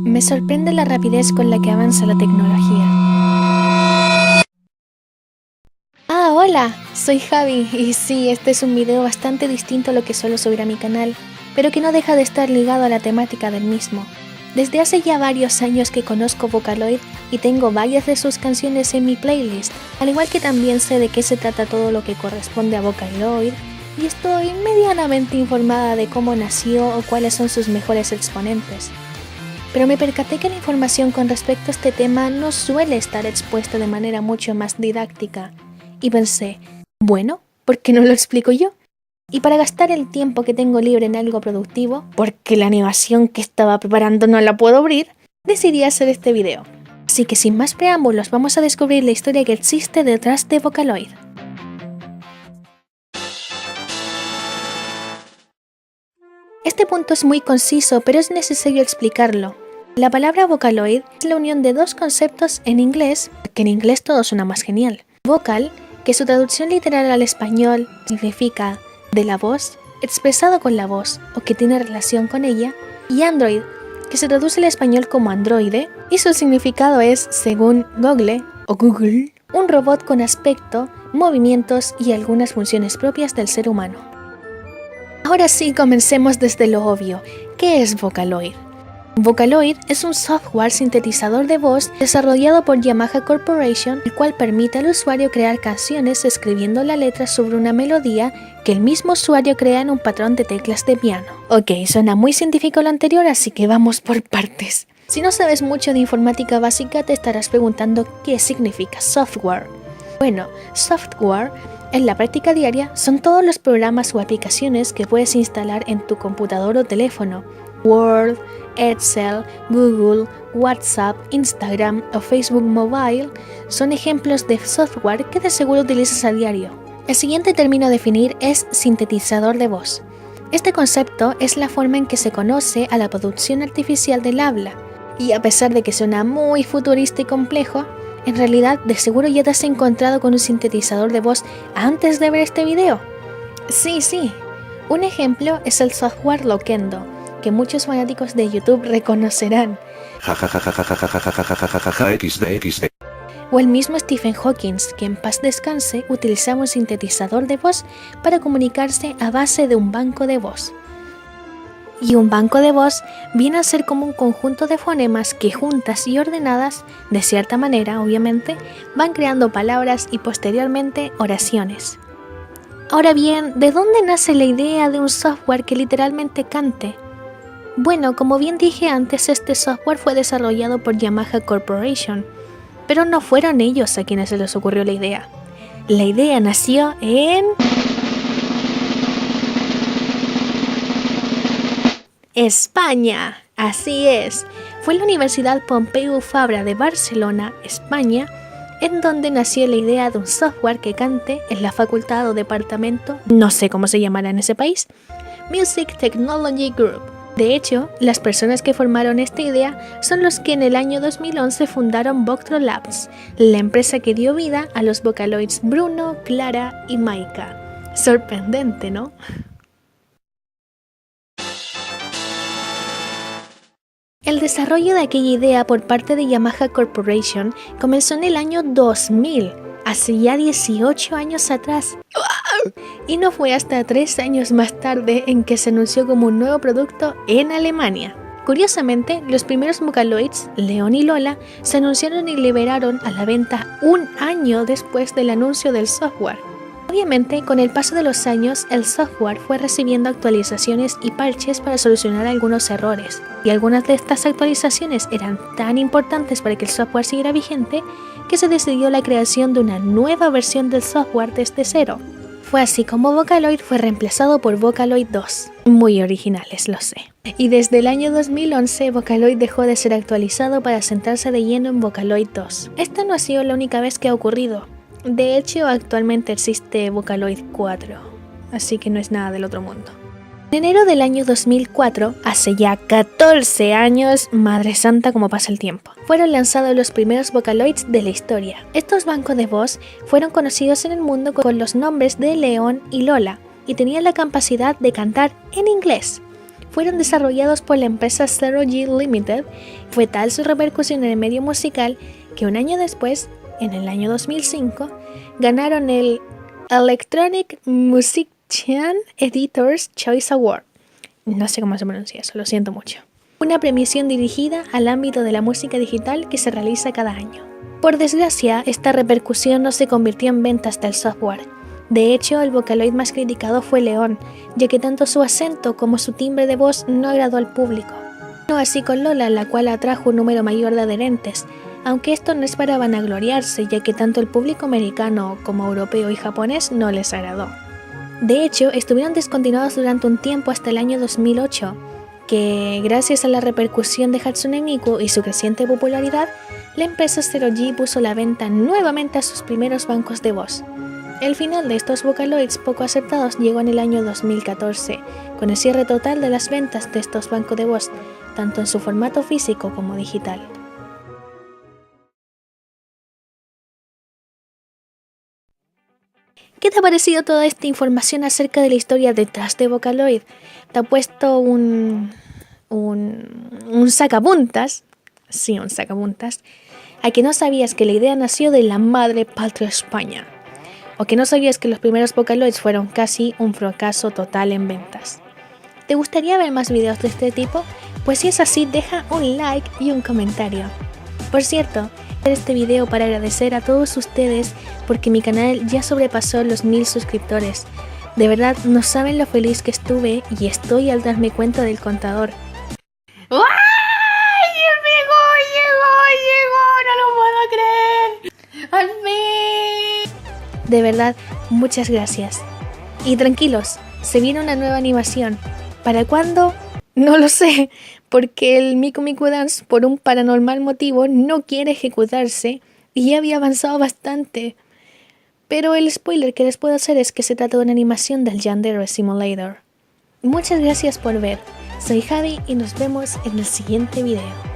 Me sorprende la rapidez con la que avanza la tecnología. Ah, hola, soy Javi y sí, este es un video bastante distinto a lo que suelo subir a mi canal, pero que no deja de estar ligado a la temática del mismo. Desde hace ya varios años que conozco Vocaloid y tengo varias de sus canciones en mi playlist, al igual que también sé de qué se trata todo lo que corresponde a Vocaloid, y estoy medianamente informada de cómo nació o cuáles son sus mejores exponentes. Pero me percaté que la información con respecto a este tema no suele estar expuesta de manera mucho más didáctica, y pensé, bueno, ¿por qué no lo explico yo? Y para gastar el tiempo que tengo libre en algo productivo, porque la animación que estaba preparando no la puedo abrir, decidí hacer este video. Así que sin más preámbulos vamos a descubrir la historia que existe detrás de Vocaloid. Este punto es muy conciso, pero es necesario explicarlo. La palabra Vocaloid es la unión de dos conceptos en inglés, que en inglés todo suena más genial. Vocal, que su traducción literal al español significa de la voz, expresado con la voz o que tiene relación con ella, y Android, que se traduce al español como androide, y su significado es, según Google, un robot con aspecto, movimientos y algunas funciones propias del ser humano. Ahora sí, comencemos desde lo obvio. ¿Qué es Vocaloid? Vocaloid es un software sintetizador de voz desarrollado por Yamaha Corporation, el cual permite al usuario crear canciones escribiendo la letra sobre una melodía que el mismo usuario crea en un patrón de teclas de piano. Ok, suena muy científico lo anterior, así que vamos por partes. Si no sabes mucho de informática básica, te estarás preguntando qué significa software. Bueno, software en la práctica diaria son todos los programas o aplicaciones que puedes instalar en tu computador o teléfono. Word, Excel, Google, WhatsApp, Instagram o Facebook Mobile son ejemplos de software que de seguro utilizas a diario. El siguiente término a definir es sintetizador de voz. Este concepto es la forma en que se conoce a la producción artificial del habla, y a pesar de que suena muy futurista y complejo, en realidad de seguro ya te has encontrado con un sintetizador de voz antes de ver este video. Sí, un ejemplo es el software Loquendo, que muchos fanáticos de YouTube reconocerán. XD. O el mismo Stephen Hawking, que en paz descanse, utilizaba un sintetizador de voz para comunicarse a base de un banco de voz. Y un banco de voz viene a ser como un conjunto de fonemas que juntas y ordenadas, de cierta manera obviamente, van creando palabras y posteriormente oraciones. Ahora bien, ¿de dónde nace la idea de un software que literalmente cante? Bueno, como bien dije antes, este software fue desarrollado por Yamaha Corporation, pero no fueron ellos a quienes se les ocurrió la idea. La idea nació en España. Así es, fue en la Universidad Pompeu Fabra de Barcelona, España, en donde nació la idea de un software que cante en la facultad o departamento, no sé cómo se llamará en ese país, Music Technology Group. De hecho, las personas que formaron esta idea son los que en el año 2011 fundaron Voctro Labs, la empresa que dio vida a los Vocaloids Bruno, Clara y Maika. Sorprendente, ¿no? El desarrollo de aquella idea por parte de Yamaha Corporation comenzó en el año 2000, hace ya 18 años atrás. Y no fue hasta 3 años más tarde en que se anunció como un nuevo producto en Alemania. Curiosamente, los primeros Vocaloids, León y Lola, se anunciaron y liberaron a la venta un año después del anuncio del software. Obviamente, con el paso de los años, el software fue recibiendo actualizaciones y parches para solucionar algunos errores, y algunas de estas actualizaciones eran tan importantes para que el software siguiera vigente que se decidió la creación de una nueva versión del software desde cero. Fue así como Vocaloid fue reemplazado por Vocaloid 2. Muy originales, lo sé. Y desde el año 2011, Vocaloid dejó de ser actualizado para centrarse de lleno en Vocaloid 2. Esta no ha sido la única vez que ha ocurrido. De hecho, actualmente existe Vocaloid 4, así que no es nada del otro mundo. En enero del año 2004, hace ya 14 años, madre santa como pasa el tiempo, fueron lanzados los primeros Vocaloids de la historia. Estos bancos de voz fueron conocidos en el mundo con los nombres de León y Lola, y tenían la capacidad de cantar en inglés. fueron desarrollados por la empresa Zero G Limited. Fue tal su repercusión en el medio musical que un año después, en el año 2005, ganaron el Electronic Musician Editor's Choice Award. No sé cómo se pronuncia eso, lo siento mucho. Una premiación dirigida al ámbito de la música digital que se realiza cada año. Por desgracia, esta repercusión no se convirtió en ventas del software. De hecho, el Vocaloid más criticado fue León, ya que tanto su acento como su timbre de voz no agradó al público. No así con Lola, la cual atrajo un número mayor de adherentes, aunque esto no es para vanagloriarse, ya que tanto el público americano como europeo y japonés no les agradó. De hecho, estuvieron descontinuados durante un tiempo hasta el año 2008, que gracias a la repercusión de Hatsune Miku y su creciente popularidad, la empresa Zero G puso a la venta nuevamente a sus primeros bancos de voz. El final de estos Vocaloids poco aceptados llegó en el año 2014, con el cierre total de las ventas de estos bancos de voz, tanto en su formato físico como digital. ¿Qué te ha parecido toda esta información acerca de la historia detrás de Vocaloid? Te ha puesto un sacapuntas, sí, un sacapuntas, a que no sabías que la idea nació de la madre patria España, o que no sabías que los primeros Vocaloids fueron casi un fracaso total en ventas. ¿Te gustaría ver más videos de este tipo? Pues si es así, deja un like y un comentario. Por cierto, este video para agradecer a todos ustedes porque mi canal ya sobrepasó los 1000 suscriptores. De verdad, no saben lo feliz que estuve y estoy al darme cuenta del contador. ¡Ay! ¡Llegó! ¡No lo puedo creer! ¡Al fin! De verdad, muchas gracias. Y tranquilos, se viene una nueva animación. ¿Para cuándo? No lo sé, porque el Miku Miku Dance, por un paranormal motivo, no quiere ejecutarse y ya había avanzado bastante. Pero el spoiler que les puedo hacer es que se trata de una animación del Yandere Simulator. Muchas gracias por ver. Soy Javi y nos vemos en el siguiente video.